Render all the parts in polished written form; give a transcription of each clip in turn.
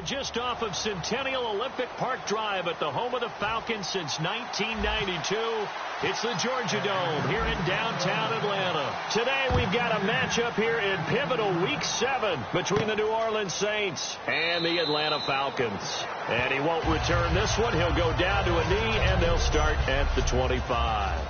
just off of Centennial Olympic Park Drive at the home of the Falcons since 1992. It's the Georgia Dome here in downtown Atlanta. Today we've got a matchup here in pivotal Week 7 between the New Orleans Saints and the Atlanta Falcons. And he won't return this one. He'll go down to a knee, and they'll start at the 25.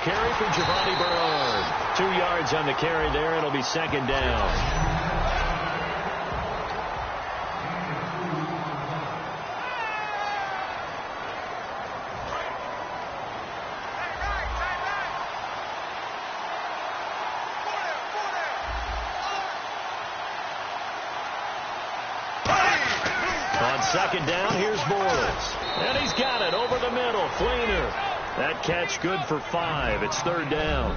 Carry for Giovanni Bernard. 2 yards on the carry there. It'll be second down. On second down, here's Bortles. And he's got it over the middle. Fleener. That catch good for 5. It's third down.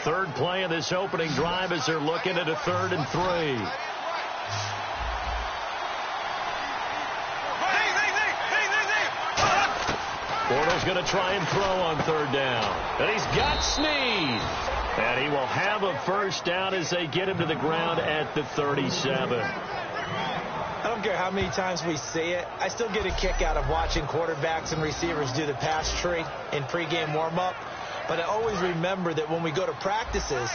Third play of this opening drive as they're looking at a 3rd and 3. Bortles going to try and throw on 3rd down. And he's got Snead. And he will have a first down as they get him to the ground at the 37. I don't care how many times we see it. I still get a kick out of watching quarterbacks and receivers do the pass tree in pregame warm-up. But I always remember that when we go to practices,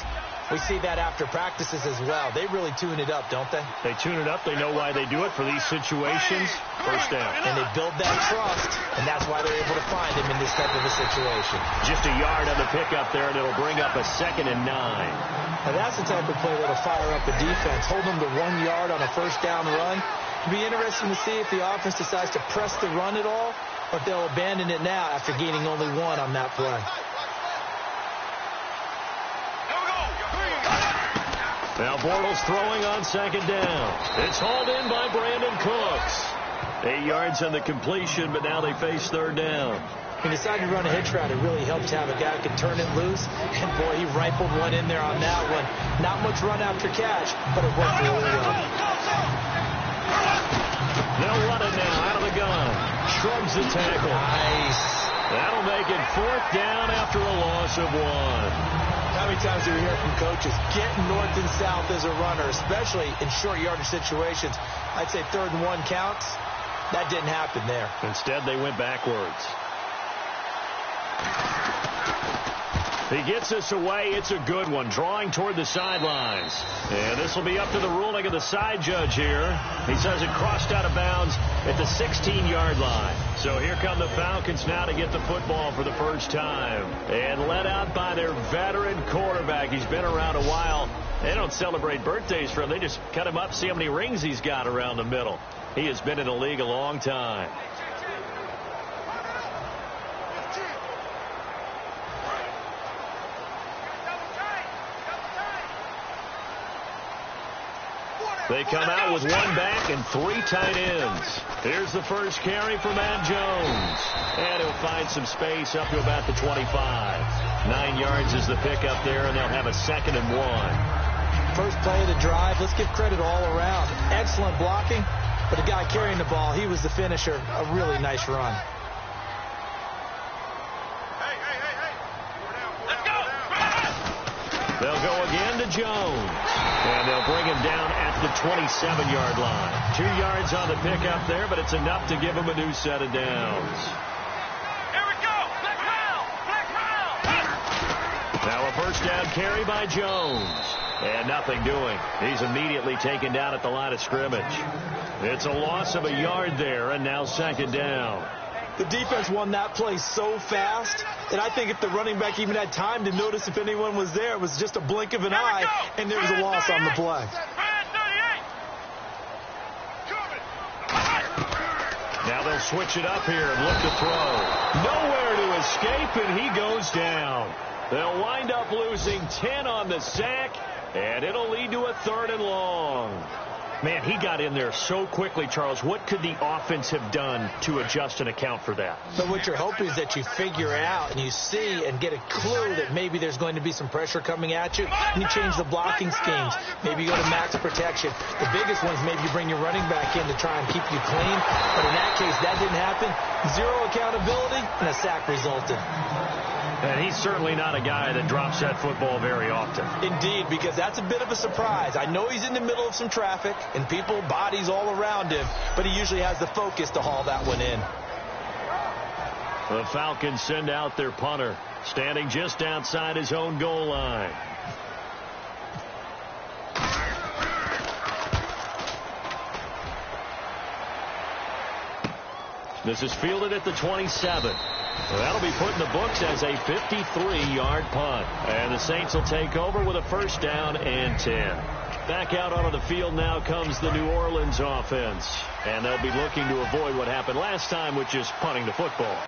we see that after practices as well. They really tune it up, don't they? They tune it up. They know why they do it for these situations. First down. And they build that trust, and that's why they're able to find him in this type of a situation. Just a yard on the pickup there, and it'll bring up a 2nd and 9. Now that's the type of play that'll fire up the defense. Hold them to 1 yard on a first down run. It'll be interesting to see if the offense decides to press the run at all, or if they'll abandon it now after gaining only 1 on that play. Now Bortles throwing on second down. It's hauled in by Brandon Cooks. 8 yards on the completion, but now they face 3rd down. He decided to run a hitch route. It really helped to have a guy who could turn it loose. And, boy, he rifled one in there on that one. Not much run after catch, but it worked really well. They'll run it now out of the gun. Shrugs the tackle. Nice. That'll make it 4th down after a loss of 1. How many times do we hear from coaches, get north and south as a runner, especially in short yardage situations? I'd say 3rd and 1 counts. That didn't happen there. Instead, they went backwards. He gets this away. It's a good one, drawing toward the sidelines. And this will be up to the ruling of the side judge here. He says it crossed out of bounds at the 16-yard line. So here come the Falcons now to get the football for the first time. And led out by their veteran quarterback. He's been around a while. They don't celebrate birthdays for him. They just cut him up, see how many rings he's got around the middle. He has been in the league a long time. They come out with 1 back and 3 tight ends. Here's the first carry for Matt Jones. And he'll find some space up to about the 25. 9 yards is the pickup there, and they'll have a 2nd and 1. First play of the drive. Let's give credit all around. Excellent blocking, but the guy carrying the ball, he was the finisher. A really nice run. They'll go again to Jones. And they'll bring him down at the 27-yard line. 2 yards on the pickup there, but it's enough to give him a new set of downs. Here we go. Black round. Now a first down carry by Jones. And nothing doing. He's immediately taken down at the line of scrimmage. It's a loss of a yard there, and now 2nd down. The defense won that play so fast that I think if the running back even had time to notice if anyone was there, it was just a blink of an eye, and there was a loss on the play. Now they'll switch it up here and look to throw. Nowhere to escape, and he goes down. They'll wind up losing 10 on the sack, and it'll lead to a 3rd and long. Man, he got in there so quickly, Charles. What could the offense have done to adjust and account for that? But what you're hoping is that you figure out and you see and get a clue that maybe there's going to be some pressure coming at you, and you change the blocking schemes. Maybe you go to max protection. The biggest one is maybe you bring your running back in to try and keep you clean. But in that case, that didn't happen. Zero accountability, and a sack resulted. And he's certainly not a guy that drops that football very often. Indeed, because that's a bit of a surprise. I know he's in the middle of some traffic and people, bodies all around him, but he usually has the focus to haul that one in. The Falcons send out their punter, standing just outside his own goal line. This is fielded at the 27. Well, that'll be put in the books as a 53-yard punt. And the Saints will take over with a first down and 10. Back out onto the field now comes the New Orleans offense. And they'll be looking to avoid what happened last time, which is punting the football.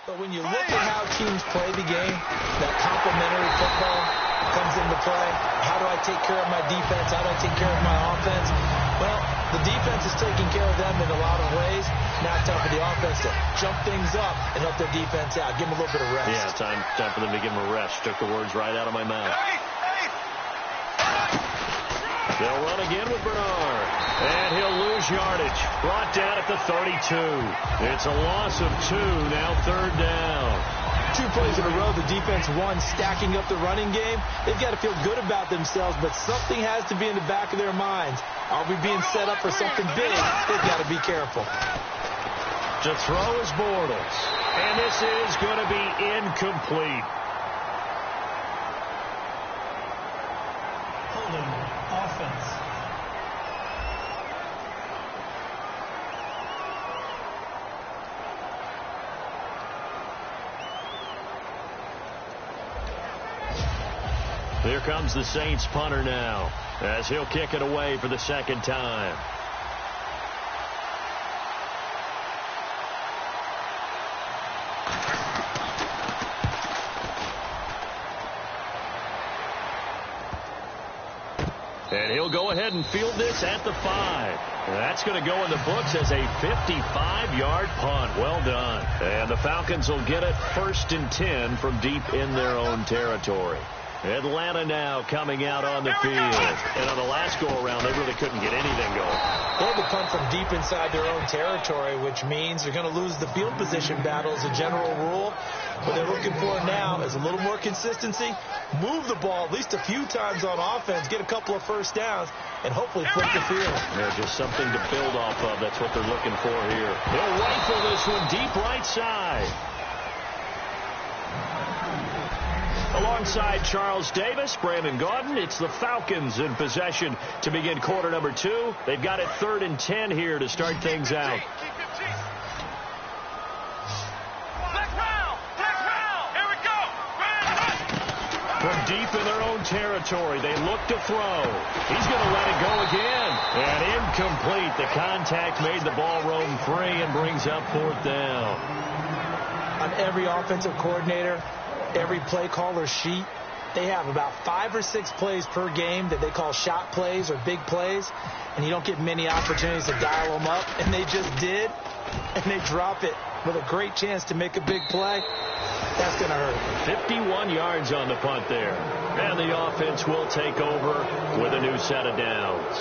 But when you look at how teams play the game, that complementary football comes into play. How do I take care of my defense? How do I take care of my offense? Well, the defense is taking care of them in a lot of ways. Now it's time for the offense to jump things up and help their defense out. Give them a little bit of rest. Yeah, time for them to give them a rest. Took the words right out of my mouth. They'll run again with Bernard. And he'll lose yardage. Brought down at the 32. It's a loss of 2. Now third down. 2 plays in a row, the defense won, stacking up the running game. They've got to feel good about themselves, but something has to be in the back of their minds. Are we being set up for something big? They've got to be careful. To throw is Bortles. And this is going to be incomplete. Holding offense. Here comes the Saints punter now, as he'll kick it away for the second time. And he'll go ahead and field this at the 5. That's going to go in the books as a 55-yard punt. Well done. And the Falcons will get it 1st and 10 from deep in their own territory. Atlanta now coming out on the field. And on the last go-around, they really couldn't get anything going. They had to punt from deep inside their own territory, which means they're going to lose the field position battle as a general rule. What they're looking for now is a little more consistency, move the ball at least a few times on offense, get a couple of first downs, and hopefully flip the field. They're just something to build off of. That's what they're looking for here. They'll rifle this one deep right side. Alongside Charles Davis, Brandon Gaudin, it's the Falcons in possession to begin quarter number 2. They've got it 3rd and 10 here to start things out. From deep in their own territory, they look to throw. He's going to let it go again. And incomplete. The contact made the ball roam free and brings up 4th down. On every offensive coordinator, every play caller sheet, they have about 5 or 6 plays per game that they call shot plays or big plays, and you don't get many opportunities to dial them up, and they just did, and they drop it with a great chance to make a big play. That's going to hurt. 51 yards on the punt there, and the offense will take over with a new set of downs.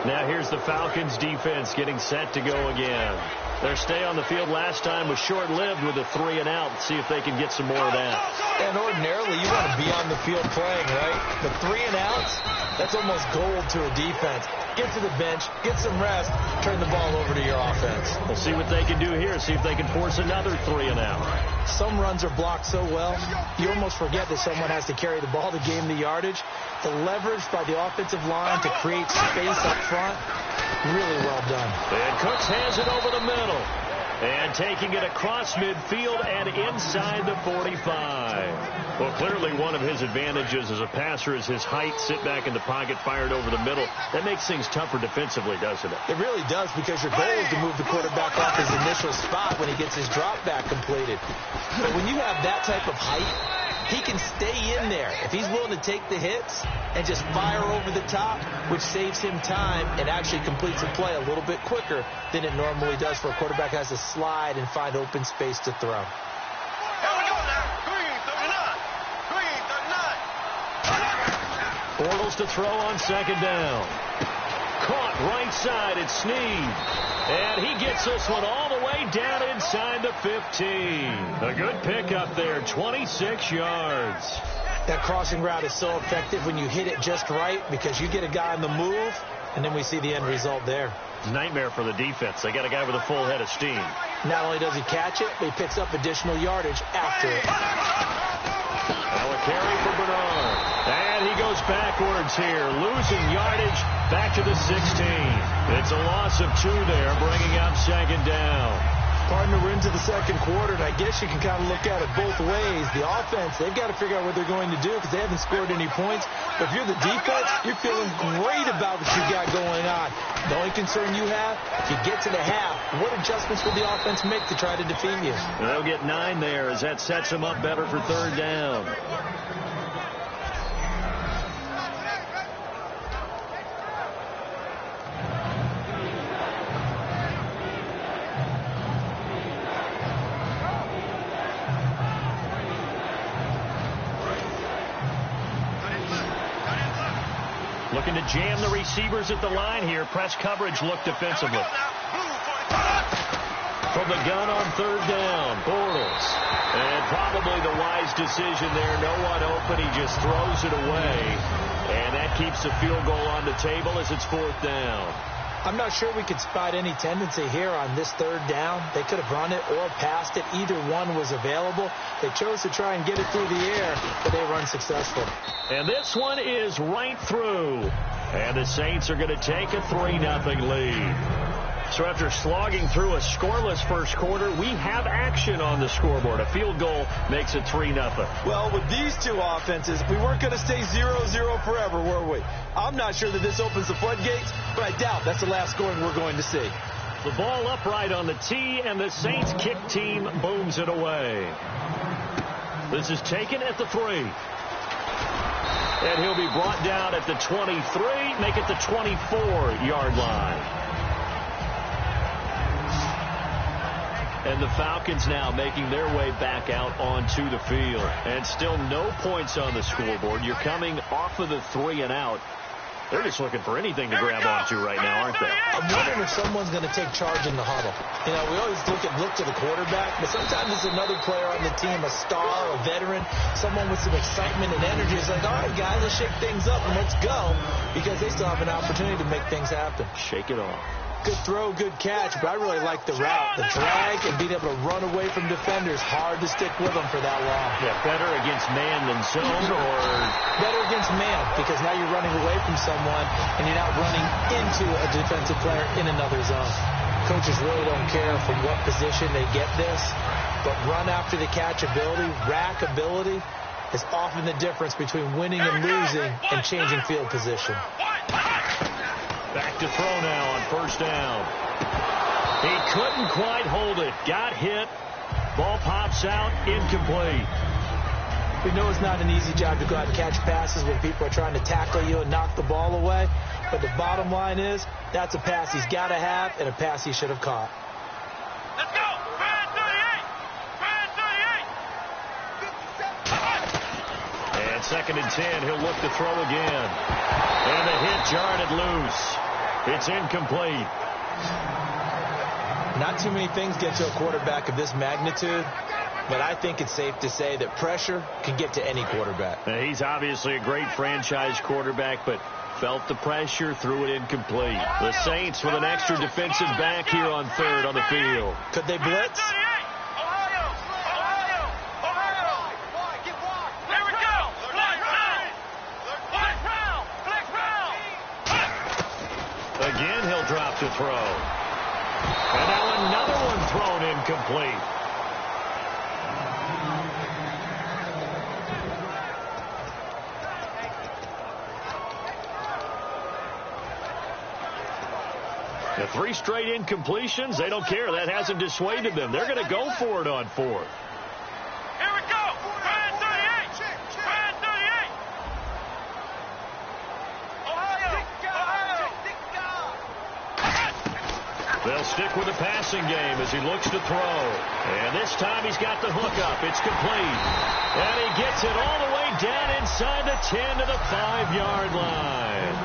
Now here's the Falcons defense getting set to go again. Their stay on the field last time was short-lived with a 3 and out. See if they can get some more of that. And ordinarily, you want to be on the field playing, right? But 3 and outs, that's almost gold to a defense. Get to the bench, get some rest, turn the ball over to your offense. We'll see what they can do here. See if they can force another 3 and out. Some runs are blocked so well, you almost forget that someone has to carry the ball to gain the yardage. The leverage by the offensive line to create space up front, really well done. And Cooks has it over the middle. And taking it across midfield and inside the 45. Well, clearly one of his advantages as a passer is his height. Sit back in the pocket, fired over the middle. That makes things tougher defensively, doesn't it? It really does, because your goal is to move the quarterback off his initial spot when he gets his drop back completed. But when you have that type of height, he can stay in there if he's willing to take the hits and just fire over the top, which saves him time and actually completes the play a little bit quicker than it normally does for a quarterback who has to slide and find open space to throw. Bortles to throw on second down. Caught right side. It's Snead. And he gets this one all the way down inside the 15. A good pickup there, 26 yards. That crossing route is so effective when you hit it just right, because you get a guy on the move, and then we see the end result there. Nightmare for the defense. They got a guy with a full head of steam. Not only does he catch it, but he picks up additional yardage after it. Now a carry for Bernard. And he goes backwards here, losing yardage back to the 16. It's a loss of 2 there, bringing up second down. Partner, we're into the second quarter, and I guess you can kind of look at it both ways. The offense, they've got to figure out what they're going to do because they haven't scored any points. But if you're the defense, you're feeling great about what you got going on. The only concern you have, if you get to the half, what adjustments will the offense make to try to defeat you? And they'll get 9 there as that sets them up better for third down. Looking to jam the receivers at the line here. Press coverage look defensively. From the gun on third down, Bortles. And probably the wise decision there. No one open. He just throws it away. And that keeps the field goal on the table as it's fourth down. I'm not sure we could spot any tendency here on this third down. They could have run it or passed it. Either one was available. They chose to try and get it through the air, but they were unsuccessful. And this one is right through. And the Saints are going to take a 3-0 lead. So after slogging through a scoreless first quarter, we have action on the scoreboard. A field goal makes it 3-0. Well, with these two offenses, we weren't going to stay 0-0 forever, were we? I'm not sure that this opens the floodgates, but I doubt that's the last scoring we're going to see. The ball upright on the tee, and the Saints kick team booms it away. This is taken at the 3. And he'll be brought down at the 23, make it the 24-yard line. And the Falcons now making their way back out onto the field. And still no points on the scoreboard. You're coming off of the 3 and out. They're just looking for anything to grab onto right now, aren't they? I'm wondering if someone's going to take charge in the huddle. You know, we always look to the quarterback, but sometimes it's another player on the team, a star, a veteran, someone with some excitement and energy. It's like, all right, guys, let's shake things up and let's go, because they still have an opportunity to make things happen. Shake it off. Good throw, good catch, but I really like the route. The drag and being able to run away from defenders, hard to stick with them for that long. Yeah, better against man than zone, or better against man, because now you're running away from someone and you're not running into a defensive player in another zone. Coaches really don't care from what position they get this, but run after the catch ability, rack ability is often the difference between winning and losing and changing field position. Back to throw now on first down. He couldn't quite hold it. Got hit. Ball pops out. Incomplete. We know it's not an easy job to go out and catch passes when people are trying to tackle you and knock the ball away. But the bottom line is, that's a pass he's got to have and a pass he should have caught. Let's go! Brad 38! Brad 38! And second and 10. He'll look to throw again. And the hit jarred it loose. It's incomplete. Not too many things get to a quarterback of this magnitude, but I think it's safe to say that pressure can get to any quarterback. He's obviously a great franchise quarterback, but felt the pressure, threw it incomplete. The Saints with an extra defensive back here on third on the field. Could they blitz? Again, he'll drop to throw. And now another one thrown incomplete. The 3 straight incompletions, they don't care. That hasn't dissuaded them. They're going to go for it on 4th. Here we go. Brand 38. Brand 38. Ohio. They'll stick with the passing game as he looks to throw. And this time he's got the hook up. It's complete. And he gets it all the way down inside the 10 to the 5-yard line.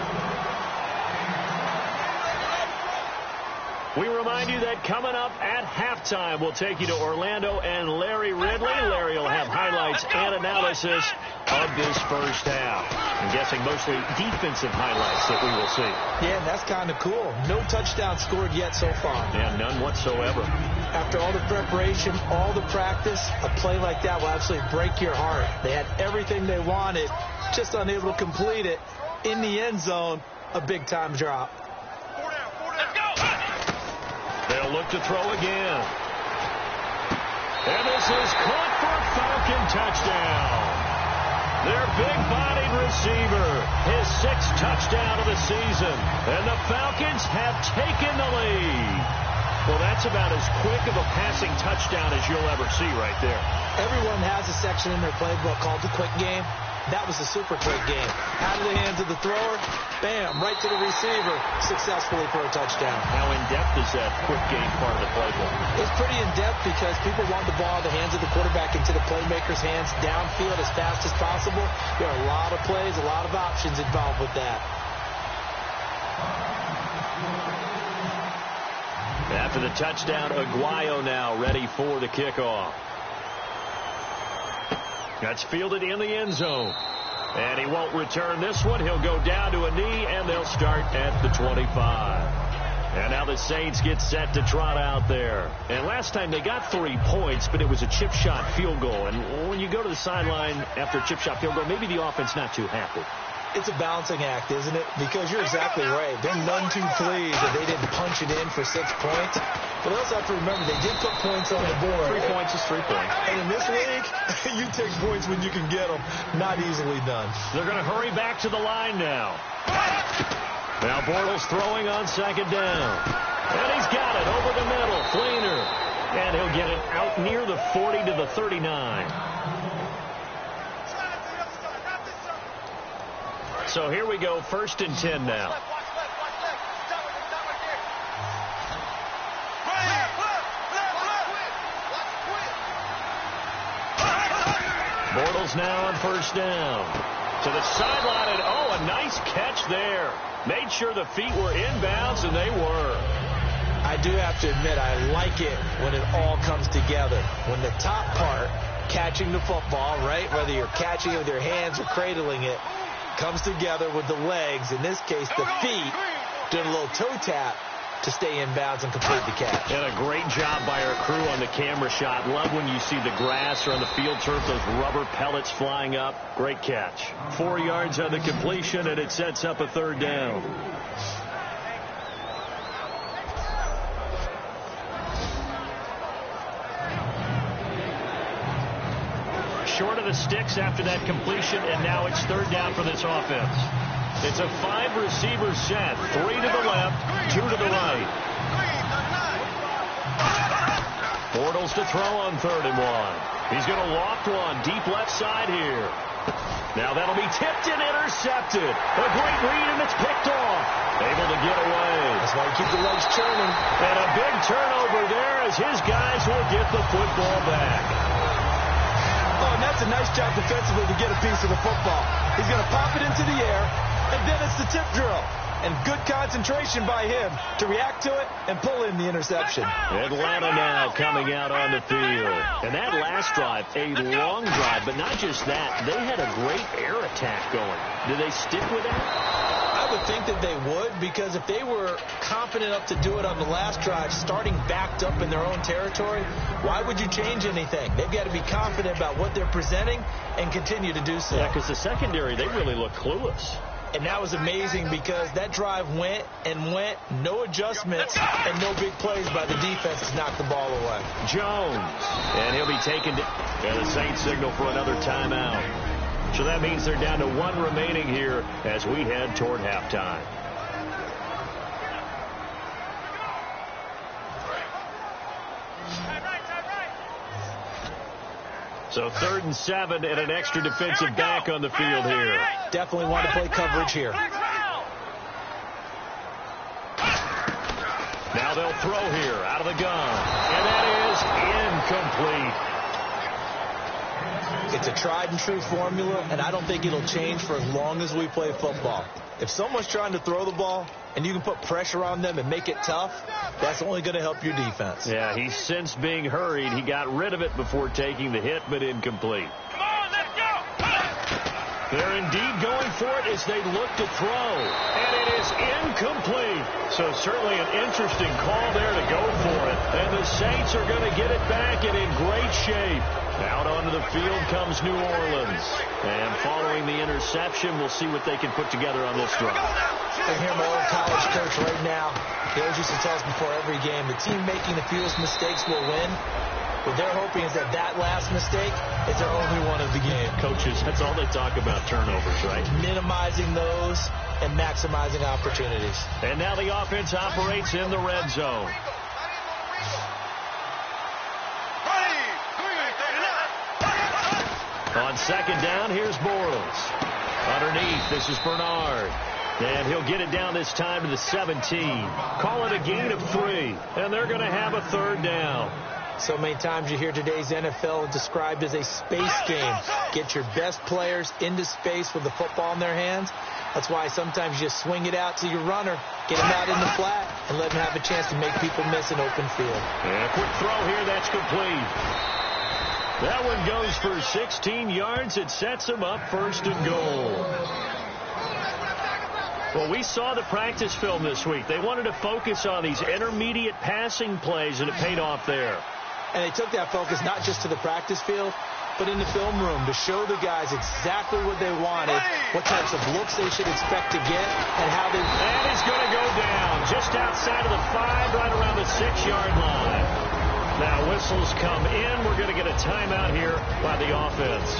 We remind you that coming up at halftime, we'll take you to Orlando and Larry Ridley. Larry will have highlights and analysis of this first half. I'm guessing mostly defensive highlights that we will see. Yeah, and that's kind of cool. No touchdown scored yet so far. Yeah, none whatsoever. After all the preparation, all the practice, a play like that will absolutely break your heart. They had everything they wanted, just unable to complete it. In the end zone, a big-time drop. They'll look to throw again. And this is caught for a Falcon touchdown. Their big-bodied receiver, his 6th touchdown of the season. And the Falcons have taken the lead. Well, that's about as quick of a passing touchdown as you'll ever see right there. Everyone has a section in their playbook called the quick game. That was a super quick game. Out of the hands of the thrower, bam, right to the receiver, successfully for a touchdown. How in-depth is that quick game part of the playbook? It's pretty in-depth because people want the ball in the hands of the quarterback into the playmaker's hands downfield as fast as possible. There are a lot of plays, a lot of options involved with that. After the touchdown, Aguayo now ready for the kickoff. That's fielded in the end zone. And he won't return this one. He'll go down to a knee, and they'll start at the 25. And now the Saints get set to trot out there. And last time they got 3 points, but it was a chip shot field goal. And when you go to the sideline after a chip shot field goal, maybe the offense not too happy. It's a balancing act, isn't it? Because you're exactly right. They're none too pleased that they didn't punch it in for 6 points. But also have to remember, they did put points on the board. 3 points is 3 points. And in this league, you take points when you can get them. Not easily done. They're going to hurry back to the line now. Now Bortles throwing on 2nd down. And he's got it over the middle. Fleener. And he'll get it out near the 40 to the 39. So here we go, 1st and 10 now. Bortles now on 1st down. To the sideline, and oh, a nice catch there. Made sure the feet were inbounds, and they were. I do have to admit, I like it when it all comes together. When the top part, catching the football, right, whether you're catching it with your hands or cradling it, comes together with the legs, in this case the feet, doing a little toe tap to stay in bounds and complete the catch. And a great job by our crew on the camera shot. Love when you see the grass or on the field turf, those rubber pellets flying up. Great catch. 4 yards on the completion, and it sets up a 3rd down. Short of the sticks after that completion, and now it's 3rd down for this offense. It's a 5-receiver set. 3 to the left, 2 to the right. Bortles to throw on 3rd and 1. He's going to loft one deep left side here. Now that'll be tipped and intercepted. A great read, and it's picked off. Able to get away. That's why you keep the legs churning. And a big turnover there as his guys will get the football back. Oh, and that's a nice job defensively to get a piece of the football. He's going to pop it into the air, and then it's the tip drill. and good concentration by him to react to it and pull in the interception. Atlanta now coming out on the field. And that last drive, a long drive, but not just that. They had a great air attack going. Do they stick with that? I would think that they would, because if they were confident enough to do it on the last drive, starting backed up in their own territory, why would you change anything? They've got to be confident about what they're presenting and continue to do so. Yeah, because the secondary, they really look clueless. And that was amazing because that drive went and went, no adjustments, and no big plays by the defense to knock the ball away. Jones, and he'll be taken to, and the Saints signal for another timeout. So that means they're down to one remaining here as we head toward halftime. So 3rd and 7 and an extra defensive back on the field here. Definitely want to play coverage here. Now they'll throw here out of the gun. And that is incomplete. It's a tried and true formula, and I don't think it'll change for as long as we play football. If someone's trying to throw the ball and you can put pressure on them and make it tough, that's only going to help your defense. Yeah, he's since being hurried. He got rid of it before taking the hit, but incomplete. Come on, let's go. They're indeed going for it as they look to throw. And it is incomplete. So certainly an interesting call there to go for it. And the Saints are going to get it back and in great shape. Out onto the field comes New Orleans. And following the interception, we'll see what they can put together on this drive. I hear my old college coach right now. He always used to tell us before every game, the team making the fewest mistakes will win. What they're hoping is that last mistake is their only one of the game. Coaches, that's all they talk about, turnovers, right? Minimizing those and maximizing opportunities. And now the offense operates in the red zone. On 2nd down, here's Bortles. Underneath, this is Bernard. And he'll get it down this time to the 17. Call it a gain of 3. And they're going to have a 3rd down. So many times you hear today's NFL described as a space game. Get your best players into space with the football in their hands. That's why sometimes you just swing it out to your runner, get him out in the flat, and let him have a chance to make people miss an open field. And a quick throw here, that's complete. That one goes for 16 yards. It sets him up 1st and goal. Well, we saw the practice film this week. They wanted to focus on these intermediate passing plays, and it paid off there. And they took that focus not just to the practice field, but in the film room to show the guys exactly what they wanted, what types of looks they should expect to get, and how they... And he's going to go down just outside of the 5, right around the 6-yard line. Now whistles come in. We're going to get a timeout here by the offense.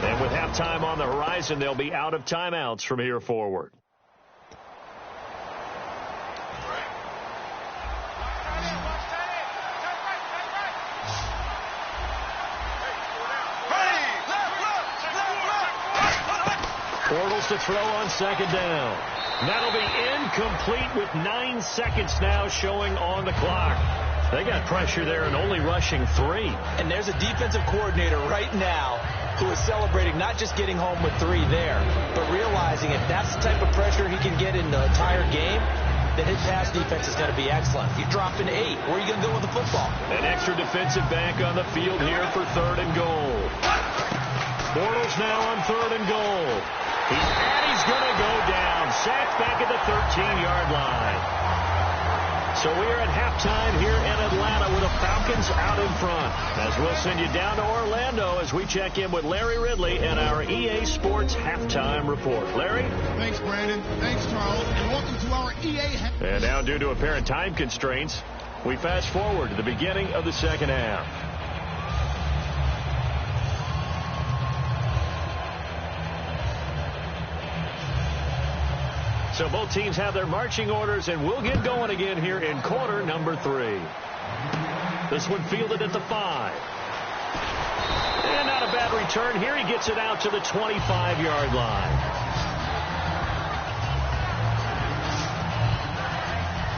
And with halftime on the horizon, they'll be out of timeouts from here forward. Bortles to throw on 2nd down. That'll be incomplete with 9 seconds now showing on the clock. They got pressure there and only rushing 3. And there's a defensive coordinator right now who is celebrating not just getting home with 3 there, but realizing if that's the type of pressure he can get in the entire game, then his pass defense is going to be excellent. If you drop an 8, where are you going to go with the football? An extra defensive back on the field here for 3rd and goal. Bortles now on 3rd and goal. He's going to go down. Sacked back at the 13-yard line. So we are at halftime here in Atlanta with the Falcons out in front. As we'll send you down to Orlando as we check in with Larry Ridley and our EA Sports Halftime Report. Larry? Thanks, Brandon. Thanks, Charles. And welcome to our EA... And now, due to apparent time constraints, we fast forward to the beginning of the 2nd half. So both teams have their marching orders, and we'll get going again here in quarter number 3. This one fielded at the 5. And not a bad return here. He gets it out to the 25-yard line.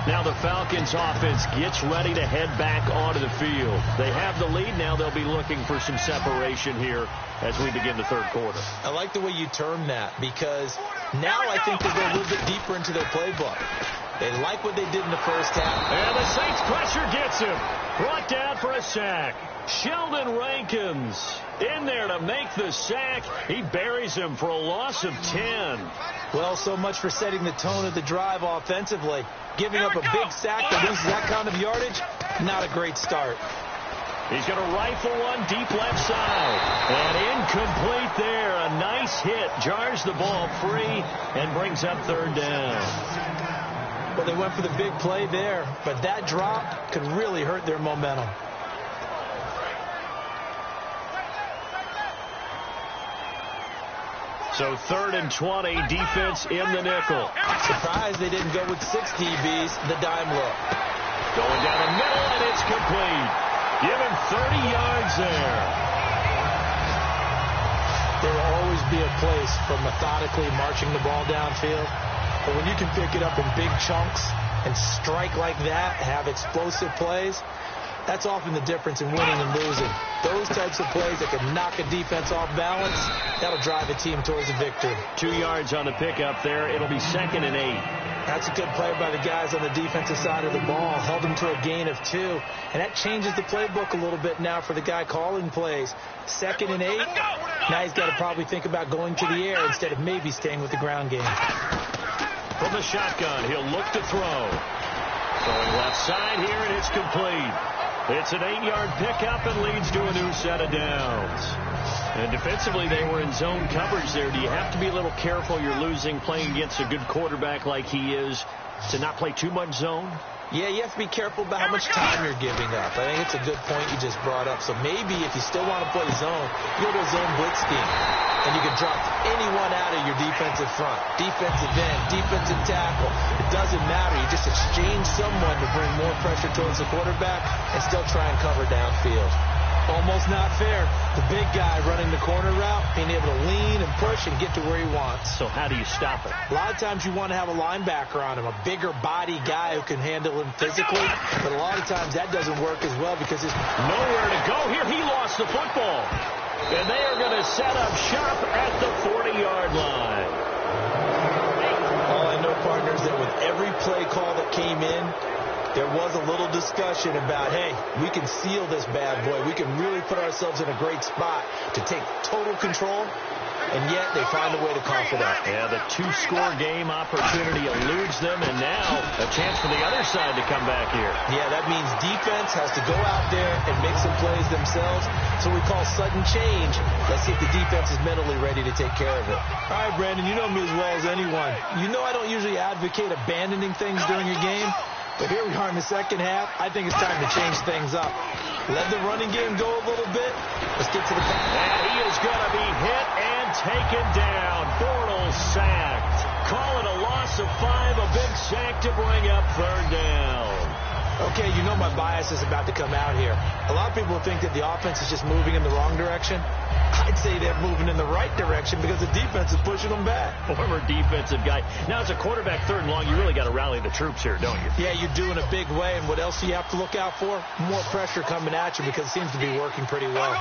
Now the Falcons offense gets ready to head back onto the field. They have the lead. Now they'll be looking for some separation here as we begin the 3rd quarter. I like the way you term that, because Now I think they go a little bit deeper into their playbook. They like what they did in the first half. And the Saints pressure gets him. Brought down for a sack. Sheldon Rankins in there to make the sack. He buries him for a loss of 10. Well, so much for setting the tone of the drive offensively. Giving up a big sack that loses that kind of yardage, not a great start. He's going to rifle one deep left side. And incomplete there. A nice hit. Jars the ball free and brings up third down. Well, they went for the big play there, but that drop could really hurt their momentum. So 3rd and 20, defense in the nickel. Surprised they didn't go with 6 DBs, the dime look. Going down the middle, and it's complete. Give him 30 yards there. There will always be a place for methodically marching the ball downfield. But when you can pick it up in big chunks and strike like that, have explosive plays, that's often the difference in winning and losing. Those types of plays that can knock a defense off balance, that'll drive a team towards a victory. 2 yards on the pickup there. It'll be 2nd and 8. That's a good play by the guys on the defensive side of the ball. Held them to a gain of 2. And that changes the playbook a little bit now for the guy calling plays. 2nd and 8. Now he's got to probably think about going to the air instead of maybe staying with the ground game. From the shotgun, he'll look to throw. Going left side here, and it's complete. It's an 8-yard pickup and leads to a new set of downs. And defensively, they were in zone coverage there. Do you have to be a little careful? You're losing, playing against a good quarterback like he is, to not play too much zone? Yeah, you have to be careful about how much time you're giving up. I think it's a good point you just brought up. So maybe if you still want to play zone, you go to a zone blitz scheme. And you can drop anyone out of your defensive front. Defensive end, defensive tackle. It doesn't matter. You just exchange someone to bring more pressure towards the quarterback and still try and cover downfield. Almost not fair. The big guy running the corner route, being able to lean and push and get to where he wants. So how do you stop it? A lot of times you want to have a linebacker on him, a bigger body guy who can handle him physically. But a lot of times that doesn't work as well because there's nowhere to go here. He lost the football. And they are going to set up shop at the 40-yard line. All I know, partners, that with every play call that came in, there was a little discussion about, hey, we can seal this bad boy. We can really put ourselves in a great spot to take total control, and yet they find a way to cough it up. Yeah, the 2-score game opportunity eludes them, and now a chance for the other side to come back here. Yeah, that means defense has to go out there and make some plays themselves. So we call sudden change. Let's see if the defense is mentally ready to take care of it. All right, Brandon, you know me as well as anyone. You know I don't usually advocate abandoning things during a game. But here we are in the second half. I think it's time to change things up. Let the running game go a little bit. Let's get to the pass. And he is going to be hit and taken down. Bortles sacked. Call it a loss of 5. A big sack to bring up third down. Okay, you know my bias is about to come out here. A lot of people think that the offense is just moving in the wrong direction. I'd say they're moving in the right direction because the defense is pushing them back. Former defensive guy. Now, as a quarterback, 3rd and long, you really got to rally the troops here, don't you? Yeah, you do in a big way. And what else do you have to look out for? More pressure coming at you because it seems to be working pretty well.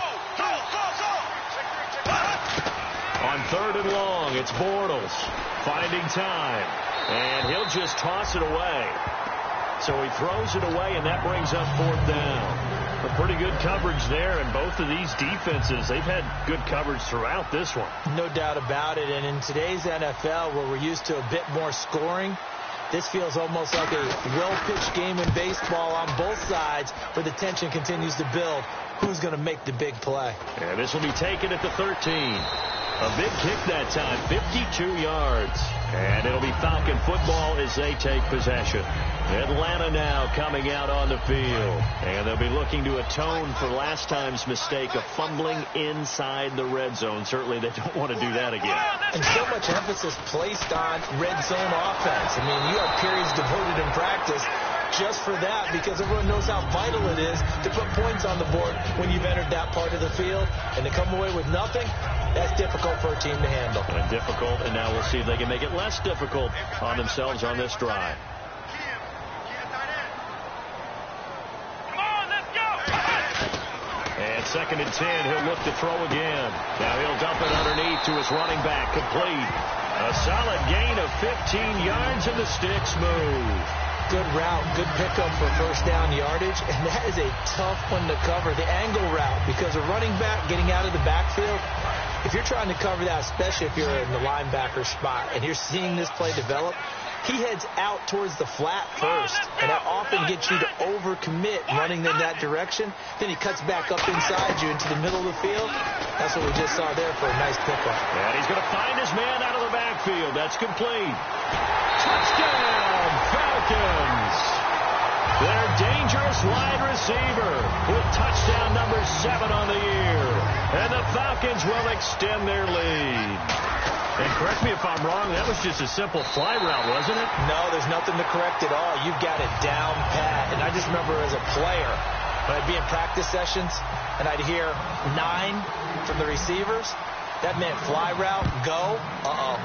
On 3rd and long, it's Bortles finding time. And he'll just toss it away. So he throws it away, and that brings up 4th down. A pretty good coverage there, and both of these defenses, they've had good coverage throughout this one. No doubt about it, and in today's NFL, where we're used to a bit more scoring, this feels almost like a well-pitched game in baseball on both sides where the tension continues to build. Who's going to make the big play? And this will be taken at the 13. A big kick that time, 52 yards. And it'll be Falcon football as they take possession. Atlanta now coming out on the field. And they'll be looking to atone for last time's mistake of fumbling inside the red zone. Certainly they don't want to do that again. And so much emphasis placed on red zone offense. I mean, you have periods devoted in practice just for that because everyone knows how vital it is to put points on the board when you've entered that part of the field. And to come away with nothing, that's difficult for a team to handle. And difficult, and now we'll see if they can make it less difficult on themselves on this drive. Come on, let's go. And 2nd and 10, he'll look to throw again. Now he'll dump it underneath to his running back, complete. A solid gain of 15 yards, and the sticks move. Good route, good pickup for first down yardage, and that is a tough one to cover, the angle route, because a running back getting out of the backfield, if you're trying to cover that, especially if you're in the linebacker spot, and you're seeing this play develop, he heads out towards the flat first, and that often gets you to overcommit running in that direction. Then he cuts back up inside you into the middle of the field. That's what we just saw there for a nice pickup. And he's going to find his man out of the backfield. That's complete. Touchdown, Falcons. Their dangerous wide receiver with touchdown number 7 on the year. And the Falcons will extend their lead. And correct me if I'm wrong, that was just a simple fly route, wasn't it? No, there's nothing to correct at all. You've got it down pat. And I just remember as a player, when I'd be in practice sessions, and I'd hear 9 from the receivers, that meant fly route, go,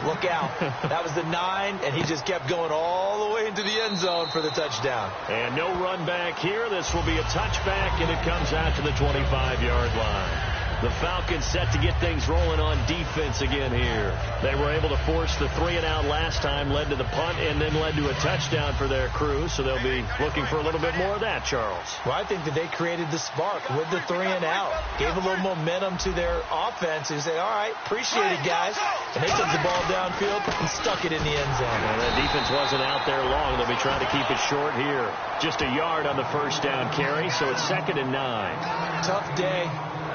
look out. That was the 9, and he just kept going all the way into the end zone for the touchdown. And no run back here. This will be a touchback, and it comes out to the 25-yard line. The Falcons set to get things rolling on defense again here. They were able to force the 3-and-out last time, led to the punt, and then led to a touchdown for their crew. So they'll be looking for a little bit more of that, Charles. Well, I think that they created the spark with the 3-and-out. Gave a little momentum to their offense and said, all right, appreciate it, guys. And they took the ball downfield and stuck it in the end zone. And that defense wasn't out there long. They'll be trying to keep it short here. Just a yard on the first down carry, so it's 2nd and 9. Tough day.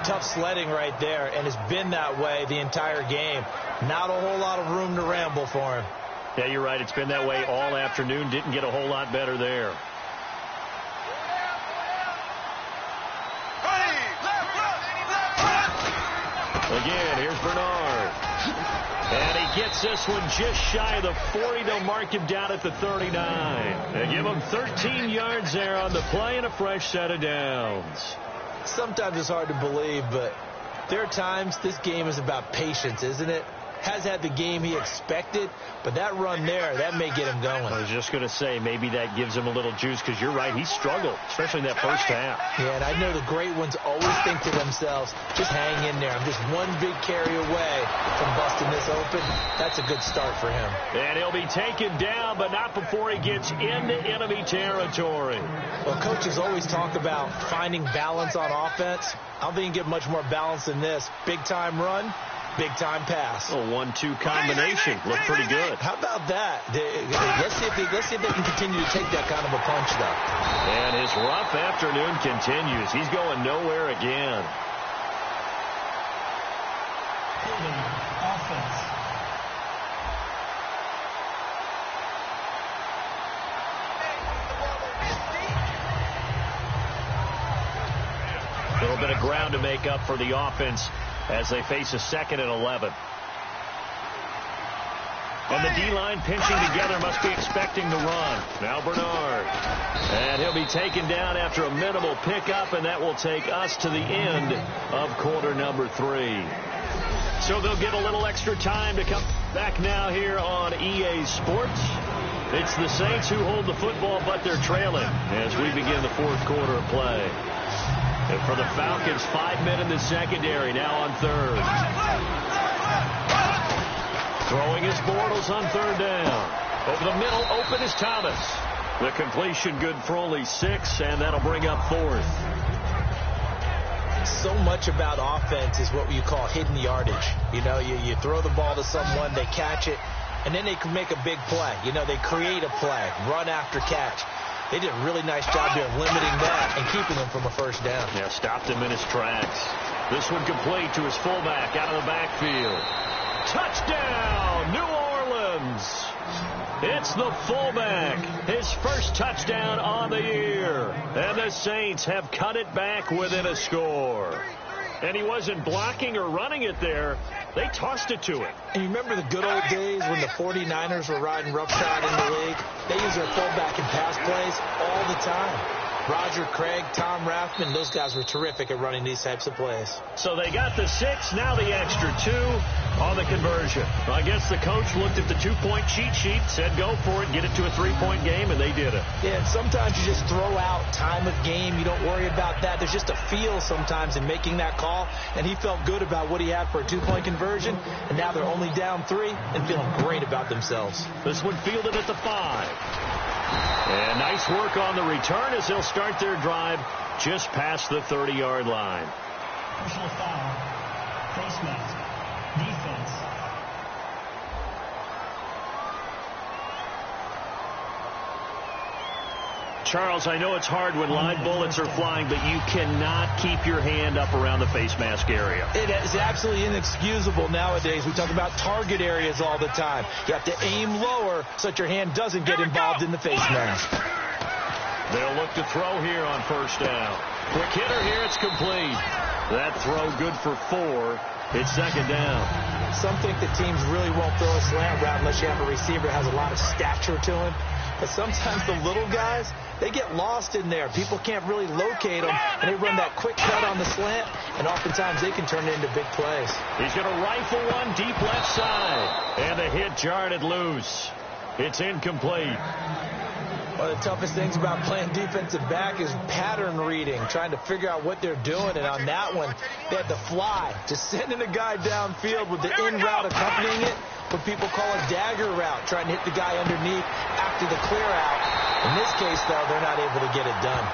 Tough sledding right there, and it's been that way the entire game. Not a whole lot of room to ramble for him. Yeah, you're right. It's been that way all afternoon. Didn't get a whole lot better there. Again, here's Bernard. And he gets this one just shy of the 40. They'll mark him down at the 39. They give him 13 yards there on the play and a fresh set of downs. Sometimes it's hard to believe, but there are times this game is about patience, isn't it? Has had the game he expected, but that run there, that may get him going. I was just going to say, maybe that gives him a little juice, because you're right, he struggled, especially in that first half. Yeah, and I know the great ones always think to themselves, just hang in there. I'm just one big carry away from busting this open. That's a good start for him. And he'll be taken down, but not before he gets into enemy territory. Well, coaches always talk about finding balance on offense. I don't think you can get much more balance than this. Big-time run. Big-time pass. A 1-2 combination. Looked pretty good. How about that? Let's see if they can continue to take that kind of a punch, though. And his rough afternoon continues. He's going nowhere again. Offense. A little bit of ground to make up for the offense as they face a 2nd and 11. And the D-line pinching together, must be expecting the run. Now Bernard. And he'll be taken down after a minimal pickup, and that will take us to the end of quarter number 3. So they'll get a little extra time to come back now here on EA Sports. It's the Saints who hold the football, but they're trailing as we begin the 4th quarter of play. And for the Falcons, 5 men in the secondary, now on 3rd. Throwing his Bortles on 3rd down. Over the middle, open is Thomas. The completion good for only 6, and that'll bring up 4th. So much about offense is what you call hidden yardage. You know, you throw the ball to someone, they catch it, and then they can make a big play. You know, they create a play, run after catch. They did a really nice job here of limiting that and keeping him from a first down. Yeah, stopped him in his tracks. This one complete to his fullback out of the backfield. Touchdown, New Orleans. It's the fullback. His first touchdown on the year. And the Saints have cut it back within a score. And he wasn't blocking or running it there. They tossed it to him. And you remember the good old days when the 49ers were riding roughshod in the league? They used their fullback in pass plays all the time. Roger Craig, Tom Rathman, those guys were terrific at running these types of plays. So they got the 6, now the extra 2 on the conversion. Well, I guess the coach looked at the 2-point cheat sheet, said go for it, get it to a 3-point game, and they did it. Yeah, and sometimes you just throw out time of game. You don't worry about that. There's just a feel sometimes in making that call, and he felt good about what he had for a 2-point conversion, and now they're only down 3 and feeling great about themselves. This one fielded at the 5. And nice work on the return as they'll start their drive just past the 30-yard line. Personal foul. Face mask. Defense. Charles, I know it's hard when live bullets are flying, but you cannot keep your hand up around the face mask area. It is absolutely inexcusable nowadays. We talk about target areas all the time. You have to aim lower so that your hand doesn't get involved in the face mask. They'll look to throw here on first down. Quick hitter here, it's complete. That throw good for 4. It's second down. Some think the teams really won't throw a slant route unless you have a receiver that has a lot of stature to him. But sometimes the little guys, they get lost in there. People can't really locate them, and they run that quick cut on the slant, and oftentimes they can turn it into big plays. He's going to rifle one deep left side, and the hit jarred it loose. It's incomplete. One of the toughest things about playing defensive back is pattern reading, trying to figure out what they're doing. And on that one, they had to fly, just sending a guy downfield with the in route accompanying it, what people call a dagger route, trying to hit the guy underneath after the clear out. In this case, though, they're not able to get it done.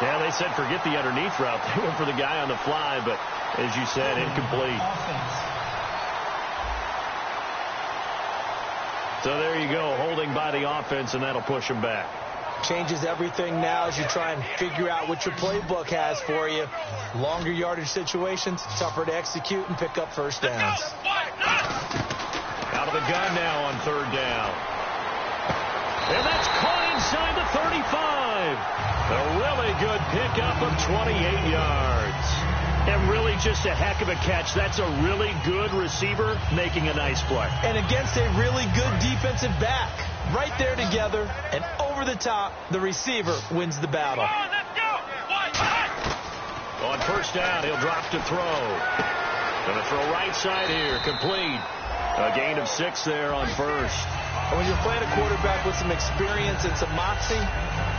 Yeah, they said forget the underneath route. They went for the guy on the fly, but as you said, incomplete. So there you go, holding by the offense, and that'll push them back. Changes everything now as you try and figure out what your playbook has for you. Longer yardage situations, tougher to execute and pick up first downs. Out of the gun now on third down. And that's caught inside the 35. A really good pickup of 28 yards. And really just a heck of a catch. That's a really good receiver making a nice play. And against a really good defensive back. Right there together and over the top, the receiver wins the battle. On first down, he'll drop to throw. Going to throw right side here, complete. A gain of 6 there on first. And when you're playing a quarterback with some experience and some moxie,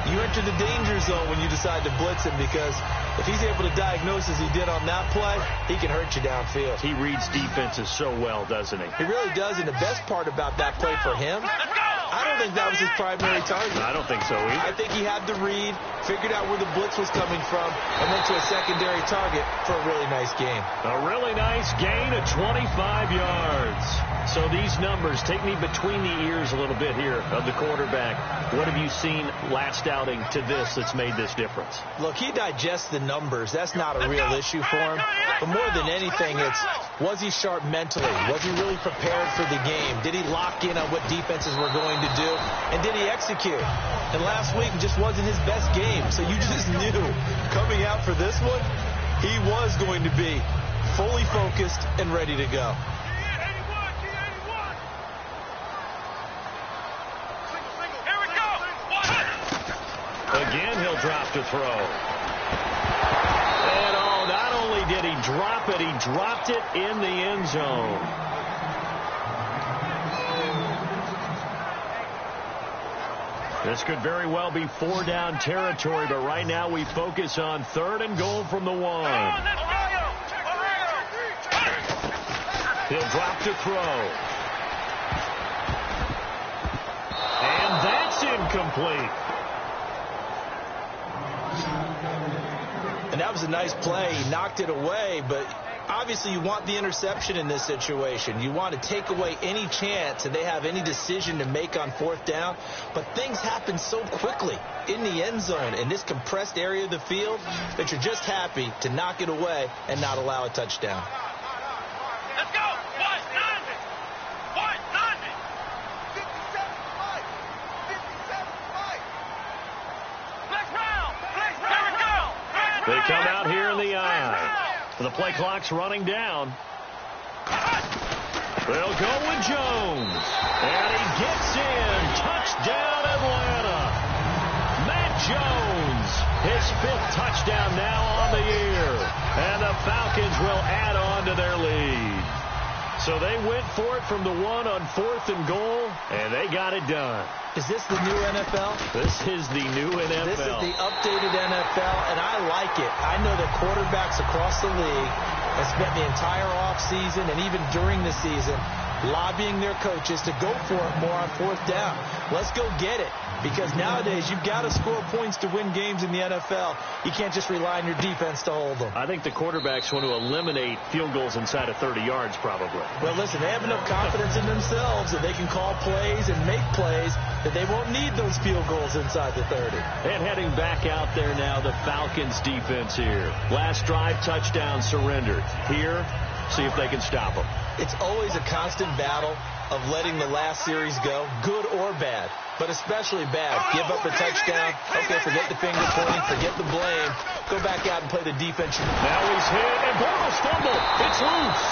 you enter the danger zone when you decide to blitz him, because if he's able to diagnose as he did on that play, he can hurt you downfield. He reads defenses so well, doesn't he? He really does, and the best part about that play for him, I don't think that was his primary target. I don't think so either. I think he had the read, figured out where the blitz was coming from, and went to a secondary target for a really nice gain. A really nice gain of 25 yards. So these numbers take me between the ears a little bit here of the quarterback. What have you seen last outing to this that's made this difference? Look, he digests the numbers. That's not a real issue for him. But more than anything, it's, was he sharp mentally? Was he really prepared for the game? Did he lock in on what defenses were going to do? And did he execute? And last week just wasn't his best game. So you just knew coming out for this one, he was going to be fully focused and ready to go. Again, he'll drop to throw. And oh, not only did he drop it, he dropped it in the end zone. This could very well be 4-down territory, but right now we focus on third and goal from the 1. He'll drop to throw. And that's incomplete. And that was a nice play. He knocked it away, but obviously you want the interception in this situation. You want to take away any chance that they have any decision to make on fourth down. But things happen so quickly in the end zone in this compressed area of the field that you're just happy to knock it away and not allow a touchdown. Let's go! They come out here in the eye. The play clock's running down. They'll go with Jones. And he gets in. Touchdown, Atlanta. Matt Jones His 5th touchdown now on the year. And the Falcons will add on to their lead. So they went for it from the 1 on 4th and goal, and they got it done. Is this the new NFL? This is the new NFL. This is the updated NFL, and I like it. I know that quarterbacks across the league have spent the entire offseason and even during the season lobbying their coaches to go for it more on 4th down. Let's go get it. Because nowadays, you've got to score points to win games in the NFL. You can't just rely on your defense to hold them. I think the quarterbacks want to eliminate field goals inside of 30 yards, probably. Well, listen, they have enough confidence in themselves that they can call plays and make plays that they won't need those field goals inside the 30. And heading back out there now, the Falcons defense here. Last drive, touchdown surrendered. Here, see if they can stop them. It's always a constant battle of letting the last series go, good or bad, but especially bad. Give up a touchdown. Okay, forget the finger pointing, forget the blame. Go back out and play the defense. Now he's hit, and Bortles fumble. It's loose.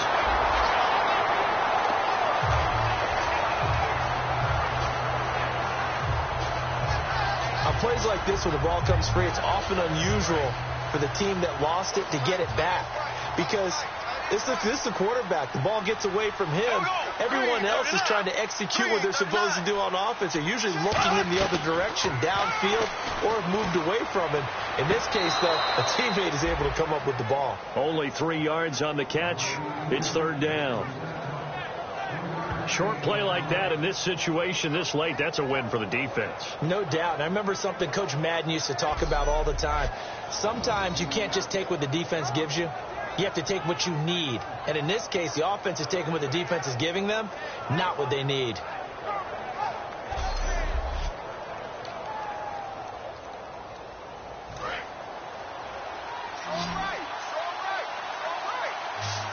On plays like this where the ball comes free, it's often unusual for the team that lost it to get it back because this is the quarterback. The ball gets away from him. Everyone else is trying to execute what they're supposed to do on offense. They're usually looking in the other direction, downfield, or have moved away from him. In this case, though, a teammate is able to come up with the ball. Only 3 yards on the catch. It's 3rd down. Short play like that in this situation this late, that's a win for the defense. No doubt. And I remember something Coach Madden used to talk about all the time. Sometimes you can't just take what the defense gives you. You have to take what you need. And in this case, the offense is taking what the defense is giving them, not what they need.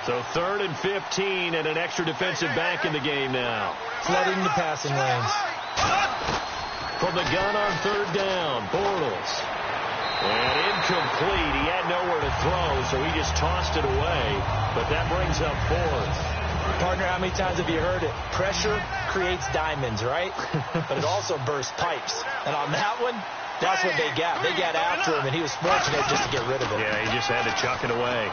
So 3rd and 15 and an extra defensive back in the game now. Flooding the passing lanes. From the gun on 3rd down, Bortles. And incomplete. He had nowhere to throw, so he just tossed it away. But that brings up 4th. Partner, how many times have you heard it? Pressure creates diamonds, right? But it also bursts pipes. And on that one, that's what they got. They got after him, and he was fortunate just to get rid of it. Yeah, he just had to chuck it away.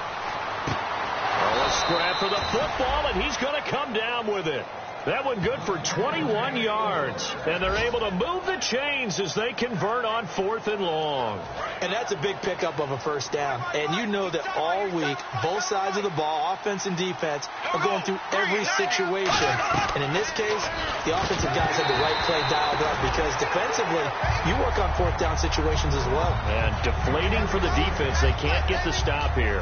Oh, a scrap for the football, and he's going to come down with it. That one good for 21 yards. And they're able to move the chains as they convert on 4th and long. And that's a big pickup of a 1st down. And you know that all week, both sides of the ball, offense and defense, are going through every situation. And in this case, the offensive guys had the right play dialed up because defensively, you work on 4th down situations as well. And deflating for the defense. They can't get the stop here.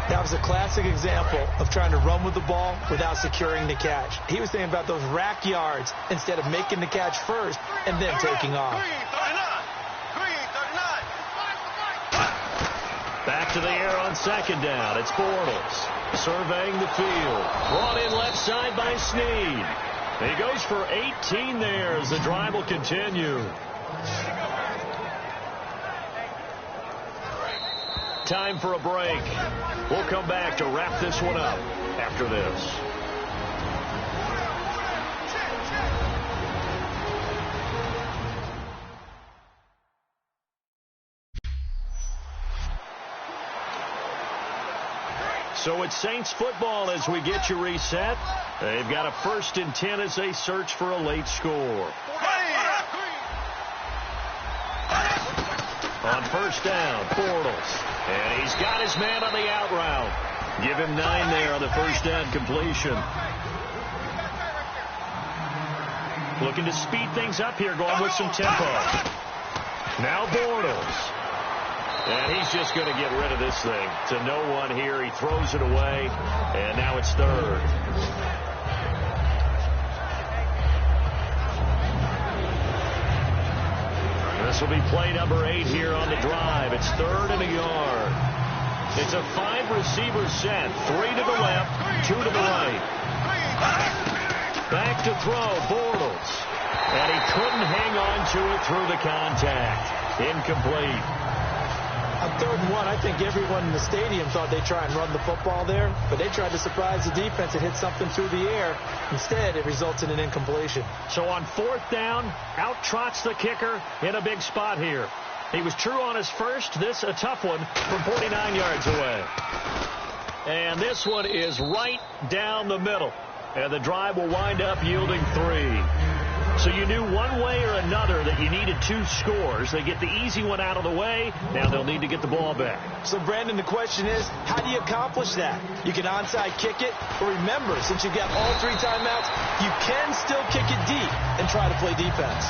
That was a classic example of trying to run with the ball without securing the catch. He was thinking about those rack yards instead of making the catch first and then taking off. Back to the air on 2nd down. It's Bortles surveying the field. Brought in left side by Snead. He goes for 18 there as the drive will continue. Time for a break. We'll come back to wrap this one up after this. So it's Saints football as we get you reset. They've got a 1st and 10 as they search for a late score. On 1st down, Bortles. And he's got his man on the out route. Give him 9 there on the 1st down completion. Looking to speed things up here, going with some tempo. Now Bortles. And he's just going to get rid of this thing. To no one here. He throws it away. And now it's 3rd. This will be play number 8 here on the drive. It's 3rd and a yard. It's a 5-receiver set. 3 to the left, 2 to the right. Back to throw, Bortles. And he couldn't hang on to it through the contact. Incomplete. On 3rd and 1, I think everyone in the stadium thought they'd try and run the football there, but they tried to surprise the defense and hit something through the air. Instead, it results in an incompletion. So on 4th down, out trots the kicker in a big spot here. He was true on his first. This a tough one from 49 yards away. And this one is right down the middle. And the drive will wind up yielding 3. So you knew one way or another that you needed 2 scores. They get the easy one out of the way. Now they'll need to get the ball back. So, Brandon, the question is, how do you accomplish that? You can onside kick it, but remember, since you've got all 3 timeouts, you can still kick it deep and try to play defense.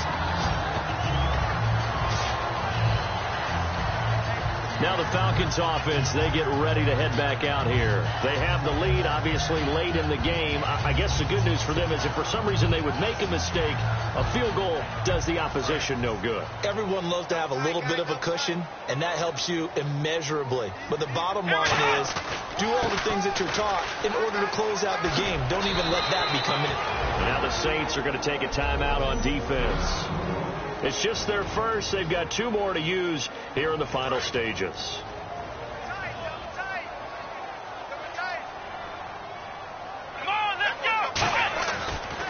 Now the Falcons offense, they get ready to head back out here. They have the lead, obviously, late in the game. I guess the good news for them is if for some reason they would make a mistake, a field goal does the opposition no good. Everyone loves to have a little bit of a cushion, and that helps you immeasurably. But the bottom line is, do all the things that you're taught in order to close out the game. Don't even let that become it. Now the Saints are going to take a timeout on defense. It's just their first. They've got 2 more to use here in the final stages.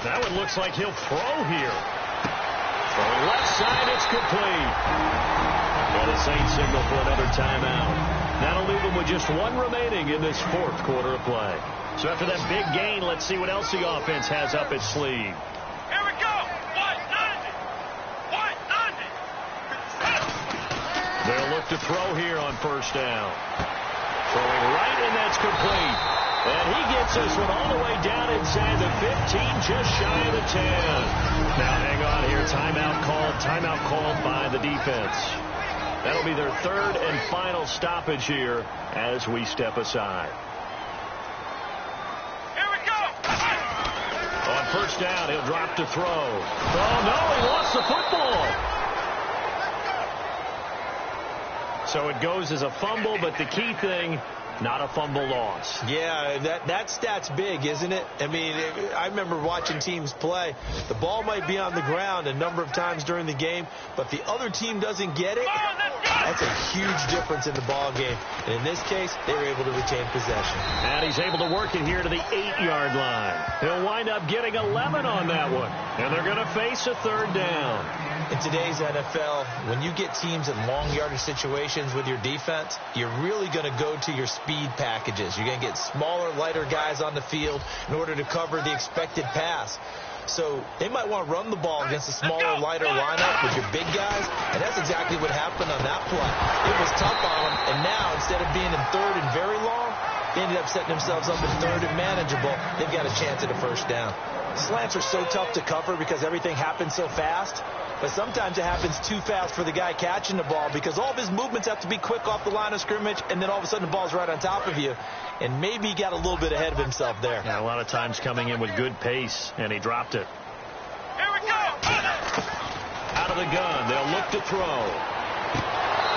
That one looks like he'll throw here. From the left side, it's complete. And the Saints signal for another timeout. That'll leave them with just 1 remaining in this 4th quarter of play. So after that big gain, let's see what else the offense has up its sleeve. Here we go. They'll look to throw here on first down. Throwing right, and that's complete. And he gets this one all the way down inside the 15, just shy of the 10. Now hang on here. Timeout called by the defense. That'll be their 3rd and final stoppage here as we step aside. Here we go. On first down, he'll drop to throw. Oh, no, he lost the football. So it goes as a fumble, but the key thing, not a fumble loss. Yeah, that stat's big, isn't it? I mean, I remember watching teams play. The ball might be on the ground a number of times during the game, but the other team doesn't get it. That's a huge difference in the ball game. And in this case, they were able to retain possession. And he's able to work it here to the 8-yard line. He'll wind up getting 11 on that one. And they're going to face a 3rd down. In today's NFL, when you get teams in long yardage situations with your defense, you're really going to go to your speed packages. You're going to get smaller, lighter guys on the field in order to cover the expected pass. So they might want to run the ball against a smaller, lighter lineup with your big guys, and that's exactly what happened on that play. It was tough on them, and now instead of being in 3rd and very long, they ended up setting themselves up in 3rd and manageable. They've got a chance at a first down. Slants are so tough to cover because everything happens so fast. But sometimes it happens too fast for the guy catching the ball because all of his movements have to be quick off the line of scrimmage, and then all of a sudden the ball's right on top of you. And maybe he got a little bit ahead of himself there. Yeah, a lot of times coming in with good pace, and he dropped it. Here we go. Out of the gun, they'll look to throw.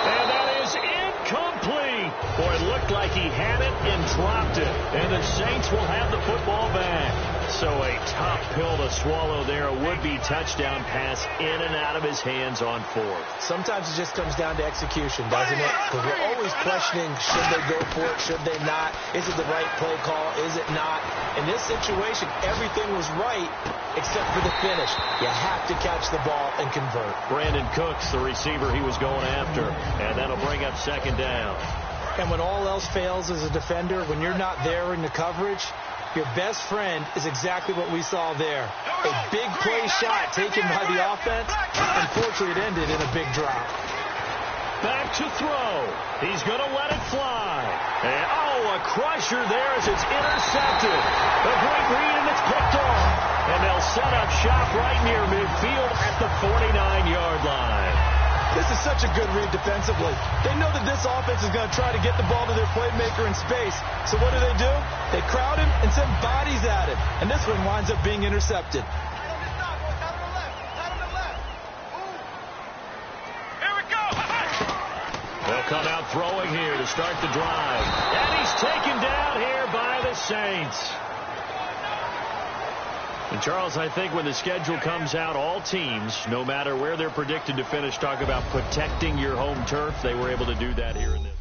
And that is incomplete. Boy, it looked like he had it and dropped it. And the Saints will have the football back. So a tough pill to swallow there. A would-be touchdown pass in and out of his hands on 4th. Sometimes it just comes down to execution, doesn't it? Because we're always questioning, should they go for it, should they not? Is it the right play call, is it not? In this situation, everything was right except for the finish. You have to catch the ball and convert. Brandon Cooks, the receiver he was going after, and that'll bring up 2nd down. And when all else fails as a defender, when you're not there in the coverage, your best friend is exactly what we saw there. A big play shot taken by the offense. Unfortunately, it ended in a big drop. Back to throw. He's going to let it fly. And, a crusher there as it's intercepted. A great read, and it's picked off. And they'll set up shop right near midfield at the 49-yard line. This is such a good read defensively. They know that this offense is going to try to get the ball to their playmaker in space. So what do? They crowd him and send bodies at him. And this one winds up being intercepted. Here we go. They'll come out throwing here to start the drive. And he's taken down here by the Saints. And, Charles, I think when the schedule comes out, all teams, no matter where they're predicted to finish, talk about protecting your home turf. They were able to do that here in this.